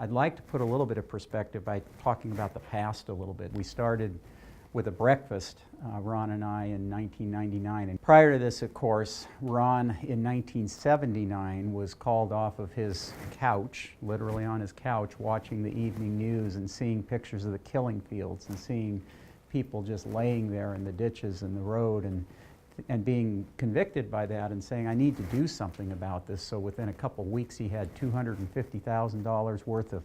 I'd like to put a little bit of perspective by talking about the past a little bit. We started with a breakfast, Ron and I, in 1999. And prior to this, of course, Ron in 1979 was called off of his couch, literally on his couch, watching the evening news and seeing pictures of the killing fields and seeing people just laying there in the ditches and the road and being convicted by that and saying, I need to do something about this. So within a couple of weeks, he had $250,000 worth of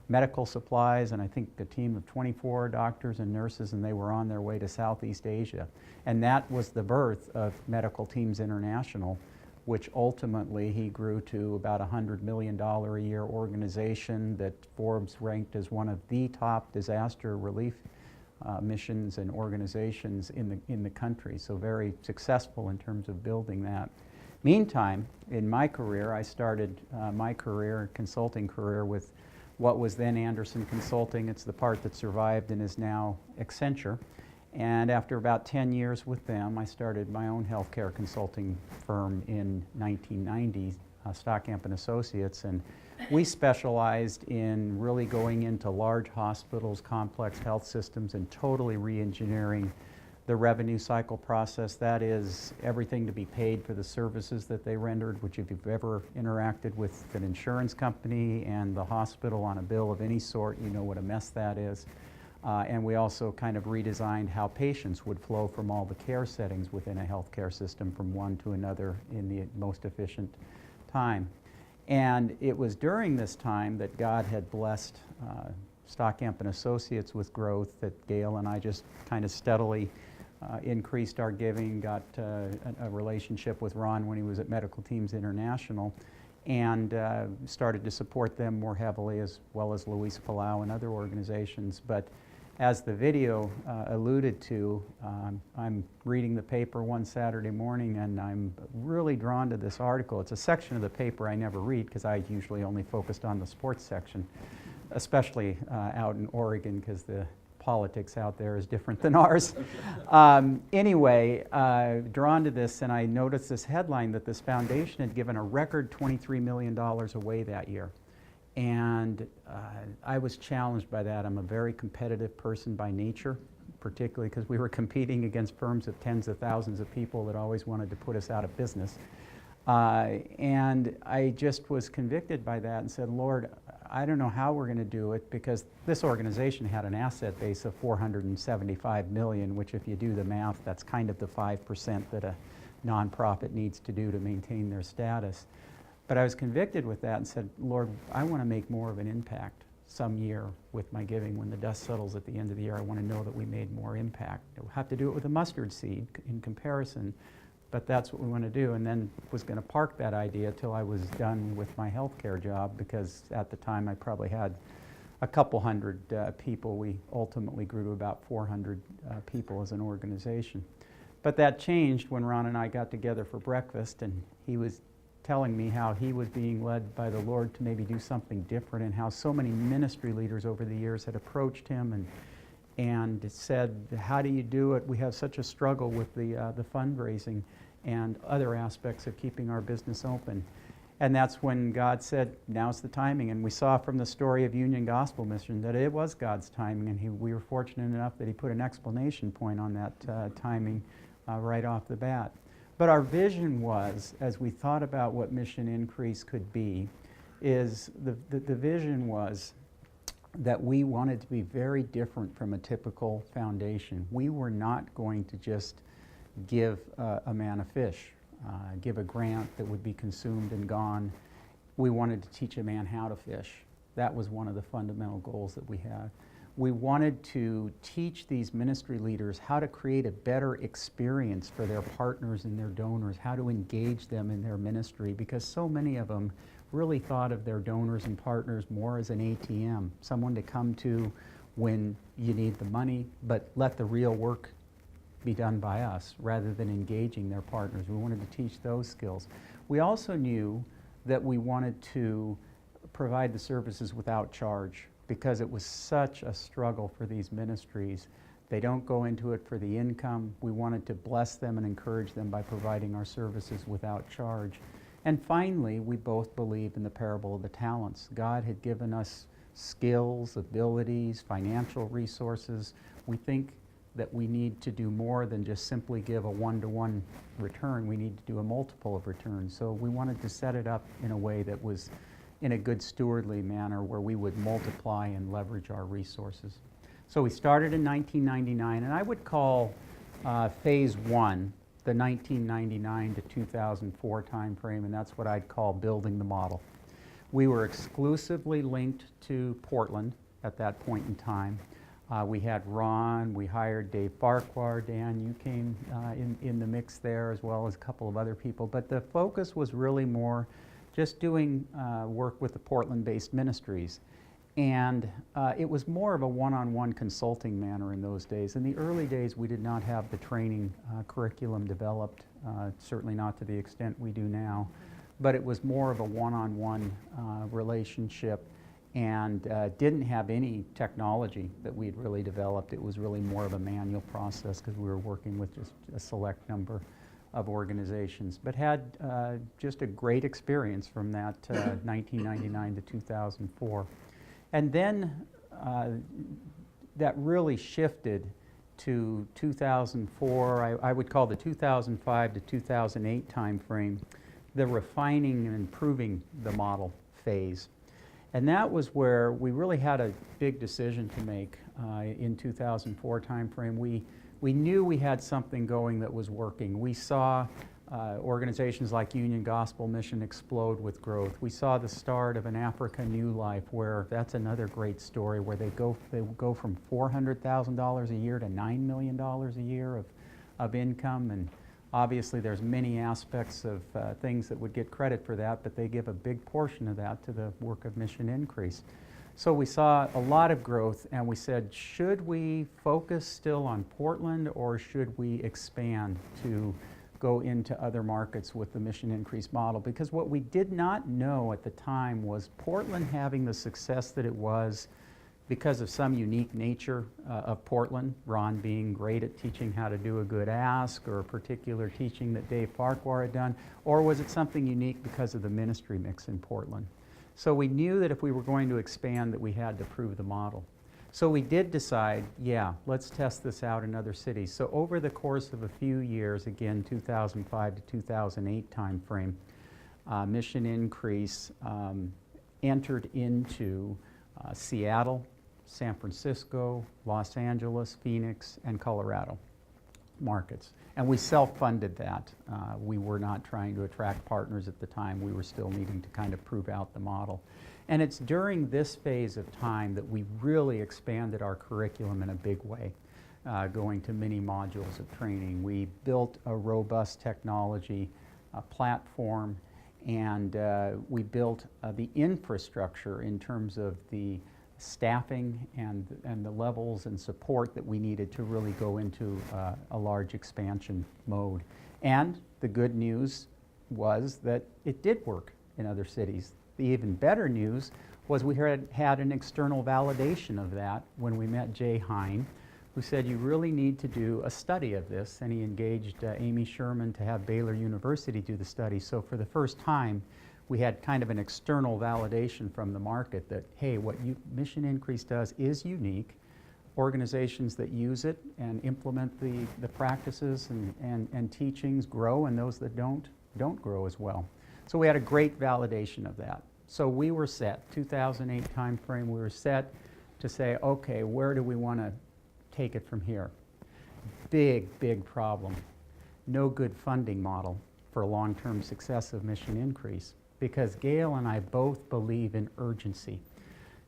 medical supplies and I think a team of 24 doctors and nurses, and they were on their way to Southeast Asia. And that was the birth of Medical Teams International, which ultimately he grew to about a $100 million a year organization that Forbes ranked as one of the top disaster relief missions and organizations in the country. So very successful in terms of building that. Meantime, in my career, I started my consulting career with what was then Andersen Consulting. It's the part that survived and is now Accenture. And after about 10 years with them, I started my own healthcare consulting firm in 1990, Stockamp & Associates. And we specialized in really going into large hospitals, complex health systems, and totally re-engineering the revenue cycle process. That is everything to be paid for the services that they rendered, which if you've ever interacted with an insurance company and the hospital on a bill of any sort, you know what a mess that is. And we also kind of redesigned how patients would flow from all the care settings within a healthcare system from one to another in the most efficient time. And it was during this time that God had blessed Stockamp & Associates with growth, that Gail and I just kind of steadily increased our giving, got a relationship with Ron when he was at Medical Teams International, and started to support them more heavily, as well as Luis Palau and other organizations. But as the video alluded to, I'm reading the paper one Saturday morning and I'm really drawn to this article. It's a section of the paper I never read because I usually only focused on the sports section, especially out in Oregon because the politics out there is different than ours. Anyway, drawn to this, and I noticed this headline that this foundation had given a record $23 million away that year. And I was challenged by that. I'm a very competitive person by nature, particularly because we were competing against firms of tens of thousands of people that always wanted to put us out of business. And I just was convicted by that and said, Lord, I don't know how we're going to do it, because this organization had an asset base of $475 million, which if you do the math, that's kind of the 5% that a nonprofit needs to do to maintain their status. But I was convicted with that and said, Lord, I want to make more of an impact some year with my giving. When the dust settles at the end of the year, I want to know that we made more impact. We'll have to do it with a mustard seed in comparison, but that's what we want to do. And then was going to park that idea till I was done with my healthcare job, because at the time I probably had a couple hundred people. We ultimately grew to about 400 people as an organization. But that changed when Ron and I got together for breakfast, and he was telling me how he was being led by the Lord to maybe do something different, and how so many ministry leaders over the years had approached him and said, how do you do it? We have such a struggle with the fundraising and other aspects of keeping our business open. And that's when God said, now's the timing. And we saw from the story of Union Gospel Mission that it was God's timing, and we were fortunate enough that he put an exclamation point on that timing right off the bat. But our vision was, as we thought about what Mission Increase could be, is the vision was that we wanted to be very different from a typical foundation. We were not going to just give a man a fish, give a grant that would be consumed and gone. We wanted to teach a man how to fish. That was one of the fundamental goals that we had. We wanted to teach these ministry leaders how to create a better experience for their partners and their donors, how to engage them in their ministry, because so many of them really thought of their donors and partners more as an ATM, someone to come to when you need the money, but let the real work be done by us rather than engaging their partners. We wanted to teach those skills. We also knew that we wanted to provide the services without charge, because it was such a struggle for these ministries. They don't go into it for the income. We wanted to bless them and encourage them by providing our services without charge. And finally, we both believed in the parable of the talents. God had given us skills, abilities, financial resources. We think that we need to do more than just simply give a one-to-one return. We need to do a multiple of returns. So we wanted to set it up in a way that was in a good stewardly manner where we would multiply and leverage our resources. So we started in 1999, and I would call phase one the 1999 to 2004 timeframe, and that's what I'd call building the model. We were exclusively linked to Portland at that point in time. We had Ron, we hired Dave Farquhar, Dan, you came in the mix there, as well as a couple of other people, but the focus was really more just doing work with the Portland-based ministries. And it was more of a one-on-one consulting manner in those days. In the early days, we did not have the training curriculum developed, certainly not to the extent we do now, but it was more of a one-on-one relationship, and didn't have any technology that we'd really developed. It was really more of a manual process because we were working with just a select number of organizations, but had just a great experience from that 1999 to 2004. And then that really shifted to 2004, I would call the 2005 to 2008 timeframe, the refining and improving the model phase. And that was where we really had a big decision to make in 2004 timeframe. We knew we had something going that was working. We saw organizations like Union Gospel Mission explode with growth. We saw the start of an Africa New Life, where that's another great story, where they go from $400,000 a year to $9 million a year of income. And obviously there's many aspects of things that would get credit for that, but they give a big portion of that to the work of Mission Increase. So we saw a lot of growth, and we said, should we focus still on Portland, or should we expand to go into other markets with the Mission Increase model? Because what we did not know at the time was Portland having the success that it was because of some unique nature of Portland, Ron being great at teaching how to do a good ask, or a particular teaching that Dave Farquhar had done, or was it something unique because of the ministry mix in Portland? So we knew that if we were going to expand, that we had to prove the model. So we did decide, yeah, let's test this out in other cities. So over the course of a few years, again, 2005 to 2008 timeframe, Mission Increase entered into Seattle, San Francisco, Los Angeles, Phoenix, and Colorado markets. And we self-funded that. We were not trying to attract partners at the time. We were still needing to kind of prove out the model. And it's during this phase of time that we really expanded our curriculum in a big way, going to many modules of training. We built a robust technology platform, and we built the infrastructure in terms of the staffing and the levels and support that we needed to really go into a large expansion mode. And the good news was that it did work in other cities. The even better news was we had an external validation of that when we met Jay Hein, who said, you really need to do a study of this, and he engaged Amy Sherman to have Baylor University do the study. So for the first time, we had kind of an external validation from the market that, hey, what Mission Increase does is unique. Organizations that use it and implement the practices and teachings grow, and those that don't grow as well. So we had a great validation of that. So we were set, 2008 timeframe, we were set to say, okay, where do we want to take it from here? Big problem. No good funding model for long-term success of Mission Increase, because Gail and I both believe in urgency.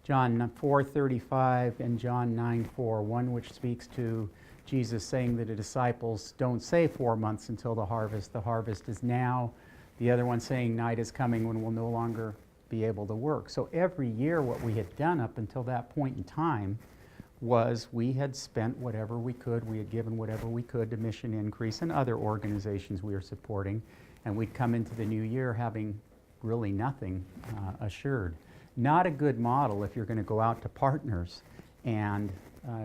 John 4:35 and John 9:4, one which speaks to Jesus saying that the disciples don't say 4 months until the harvest is now. The other one saying night is coming when we'll no longer be able to work. So every year what we had done up until that point in time was we had spent whatever we could, we had given whatever we could to Mission Increase and other organizations we were supporting, and we'd come into the new year having really nothing assured. Not a good model if you're going to go out to partners and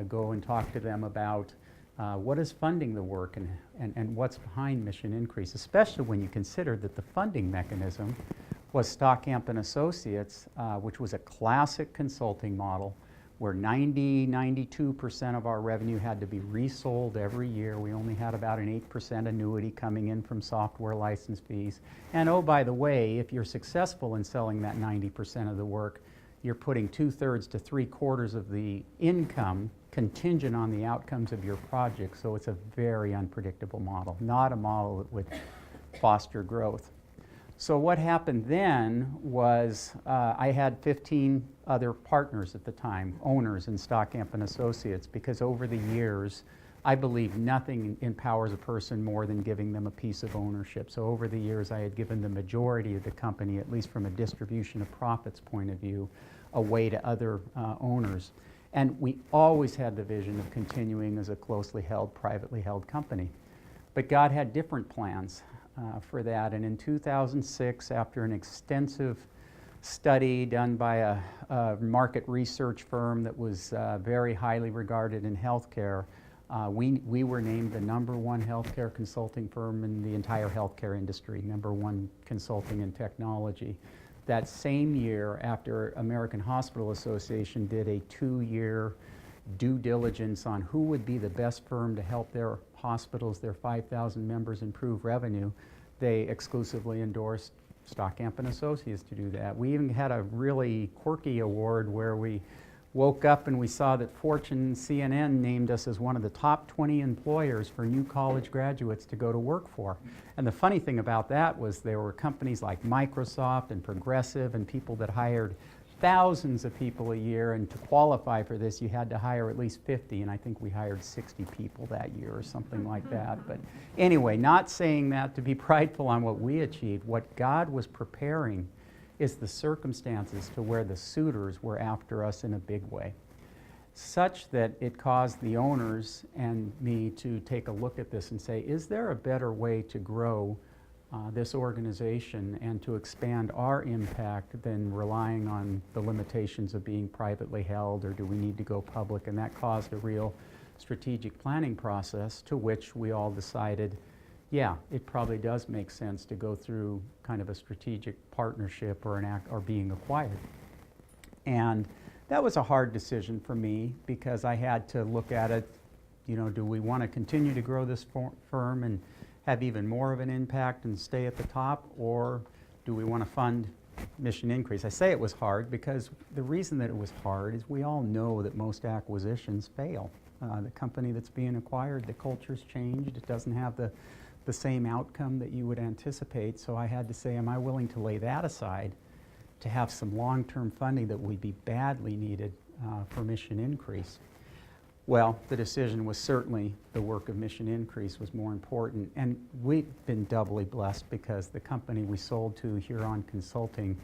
go and talk to them about what is funding the work and what's behind Mission Increase, especially when you consider that the funding mechanism was Stockamp and Associates, which was a classic consulting model where 92% of our revenue had to be resold every year. We only had about an 8% annuity coming in from software license fees. And oh, by the way, if you're successful in selling that 90% of the work, you're putting 2/3 to 3/4 of the income contingent on the outcomes of your project. So it's a very unpredictable model, not a model that would foster growth. So what happened then was I had 15 other partners at the time, owners in Stockamp and Associates, because over the years, I believe nothing empowers a person more than giving them a piece of ownership. So over the years, I had given the majority of the company, at least from a distribution of profits point of view, away to other owners. And we always had the vision of continuing as a closely held, privately held company. But God had different plans for that. And in 2006, after an extensive study done by a market research firm that was very highly regarded in healthcare, we were named the #1 healthcare consulting firm in the entire healthcare industry, #1 consulting in technology. That same year, after American Hospital Association did a 2-year due diligence on who would be the best firm to help their hospitals, their 5,000 members, improve revenue, they exclusively endorsed Stockamp and Associates to do that. We even had a really quirky award where we woke up and we saw that Fortune CNN named us as one of the top 20 employers for new college graduates to go to work for. And the funny thing about that was there were companies like Microsoft and Progressive and people that hired thousands of people a year, and to qualify for this you had to hire at least 50, and I think we hired 60 people that year or something like that. But anyway, not saying that to be prideful on what we achieved. What God was preparing is the circumstances to where the suitors were after us in a big way, such that it caused the owners and me to take a look at this and say, is there a better way to grow this organization and to expand our impact than relying on the limitations of being privately held, or do we need to go public? And that caused a real strategic planning process to which we all decided, yeah, it probably does make sense to go through kind of a strategic partnership or being acquired. And that was a hard decision for me because I had to look at it, you know, do we want to continue to grow this firm and have even more of an impact and stay at the top, or do we want to fund Mission Increase? I say it was hard because the reason that it was hard is we all know that most acquisitions fail. The company that's being acquired, the culture's changed, it doesn't have the same outcome that you would anticipate. So I had to say, am I willing to lay that aside to have some long-term funding that would be badly needed for Mission Increase? Well, the decision was certainly the work of Mission Increase was more important. And we've been doubly blessed because the company we sold to, Huron Consulting,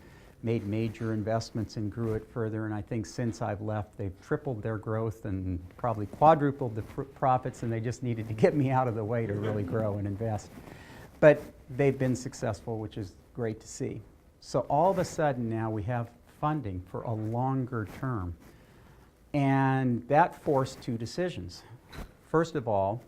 made major investments and grew it further. And I think since I've left, they've tripled their growth and probably quadrupled the profits, and they just needed to get me out of the way to really grow and invest. But they've been successful, which is great to see. So all of a sudden now we have funding for a longer term. And that forced two decisions. First of all,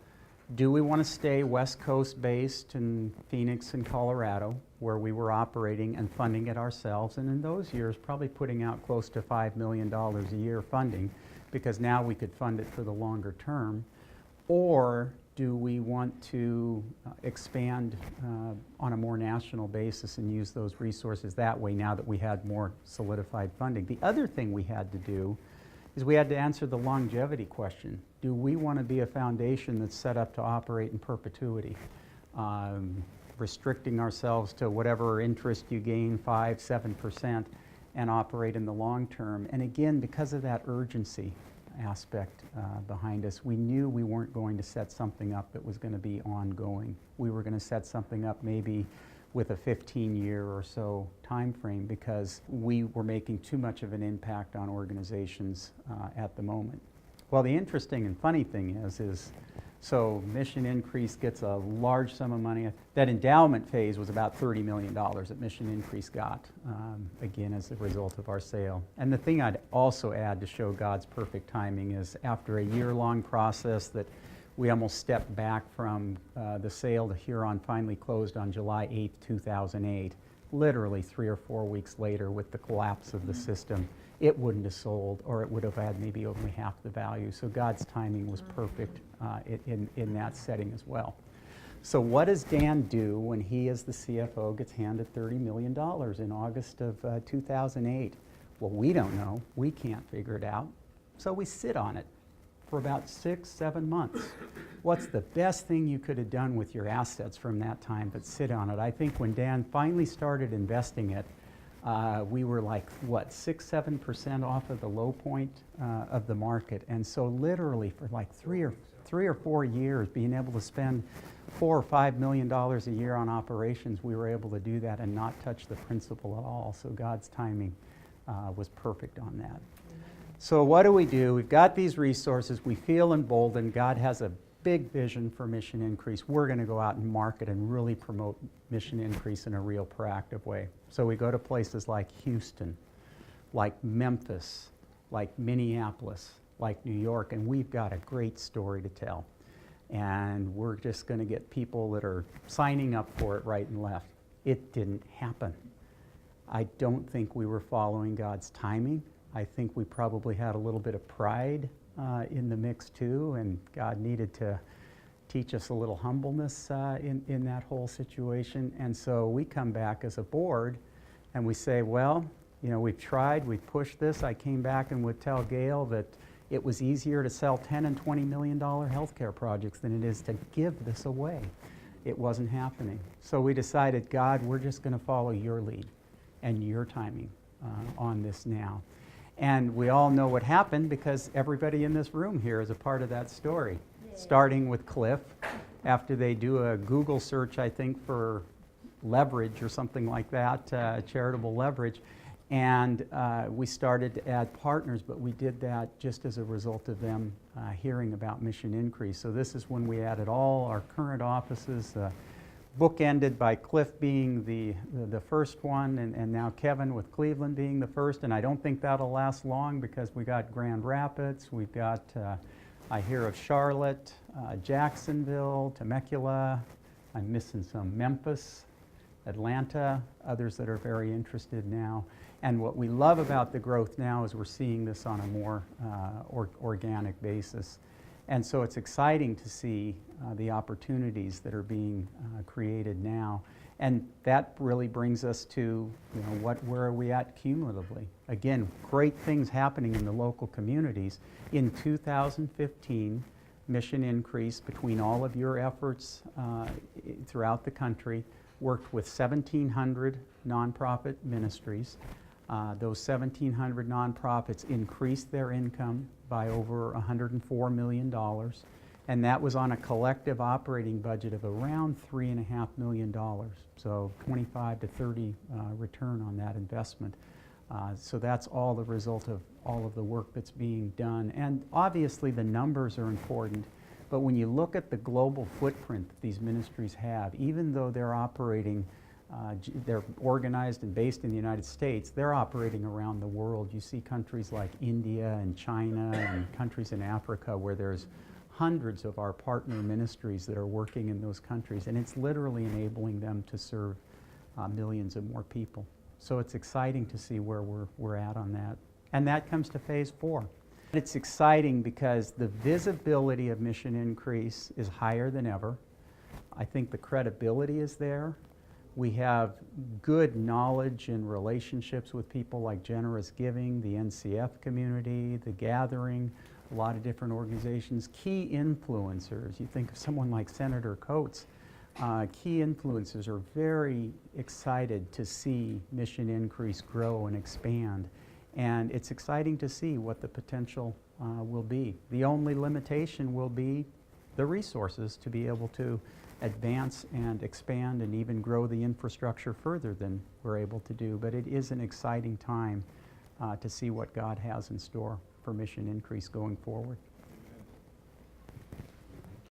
do we want to stay West Coast based in Phoenix and Colorado, where we were operating and funding it ourselves, and in those years probably putting out close to $5 million a year funding, because now we could fund it for the longer term? Or do we want to expand on a more national basis and use those resources that way now that we had more solidified funding? The other thing we had to do is we had to answer the longevity question. Do we want to be a foundation that's set up to operate in perpetuity, restricting ourselves to whatever interest you gain, 5-7%, and operate in the long term? And again, because of that urgency aspect behind us, we knew we weren't going to set something up that was going to be ongoing. We were going to set something up maybe with a 15-year or so time frame because we were making too much of an impact on organizations at the moment. Well, the interesting and funny thing is so Mission Increase gets a large sum of money. That endowment phase was about $30 million that Mission Increase got, again, as a result of our sale. And the thing I'd also add to show God's perfect timing is after a year-long process that we almost stepped back from the sale to Huron finally closed on July 8, 2008. literally 3 or 4 weeks later with the collapse of the system, it wouldn't have sold, or it would have had maybe only half the value. So God's timing was perfect in that setting as well. So what does Dan do when he, as the CFO, gets handed $30 million in August of 2008? Well, we don't know. We can't figure it out. So we sit on it for about 6, 7 months. What's the best thing you could have done with your assets from that time but sit on it? I think when Dan finally started investing it, we were like, what, 6, 7% off of the low point of the market. And so literally for like three or 4 years, being able to spend $4 or $5 million a year on operations, we were able to do that and not touch the principal at all. So God's timing was perfect on that. So what do? We've got these resources. We feel emboldened. God has a big vision for Mission Increase. We're going to go out and market and really promote Mission Increase in a real proactive way. So we go to places like Houston, like Memphis, like Minneapolis, like New York, and we've got a great story to tell. And we're just going to get people that are signing up for it right and left. It didn't happen. I don't think we were following God's timing. I think we probably had a little bit of pride in the mix too, and God needed to teach us a little humbleness in that whole situation. And so we come back as a board and we say, well, you know, we've tried, we've pushed this. I came back and would tell Gail that it was easier to sell $10 and $20 million healthcare projects than it is to give this away. It wasn't happening. So we decided, God, we're just going to follow your lead and your timing on this now. And we all know what happened because everybody in this room here is a part of that story. Yay. Starting with Cliff, after they do a Google search, I think, for leverage or something like that, charitable leverage. And we started to add partners, but we did that just as a result of them hearing about Mission Increase. So this is when we added all our current offices, bookended by Cliff being the first one, and now Kevin with Cleveland being the first. And I don't think that'll last long because we got Grand Rapids, we've got, I hear of Charlotte, Jacksonville, Temecula, I'm missing some, Memphis, Atlanta, others that are very interested now. And what we love about the growth now is we're seeing this on a more organic basis. And so it's exciting to see the opportunities that are being created now. And that really brings us to, you know, where are we at cumulatively? Again, great things happening in the local communities. In 2015, Mission Increase, between all of your efforts throughout the country, worked with 1,700 nonprofit ministries. Those 1,700 nonprofits increased their income by over $104 million, and that was on a collective operating budget of around $3.5 million, so 25 to 30 return on that investment. So that's all the result of all of the work that's being done. And obviously the numbers are important, but when you look at the global footprint that these ministries have, even though they're operating they're organized and based in the United States, they're operating around the world. You see countries like India and China and countries in Africa where there's hundreds of our partner ministries that are working in those countries, and it's literally enabling them to serve millions of more people. So it's exciting to see where we're at on that. And that comes to phase 4. It's exciting because the visibility of Mission Increase is higher than ever. I think the credibility is there. We have good knowledge and relationships with people like Generous Giving, the NCF community, the Gathering, a lot of different organizations, key influencers. You think of someone like Senator Coates. Key influencers are very excited to see Mission Increase grow and expand. And it's exciting to see what the potential will be. The only limitation will be the resources to be able to advance and expand and even grow the infrastructure further than we're able to do. But it is an exciting time to see what God has in store for Mission Increase going forward.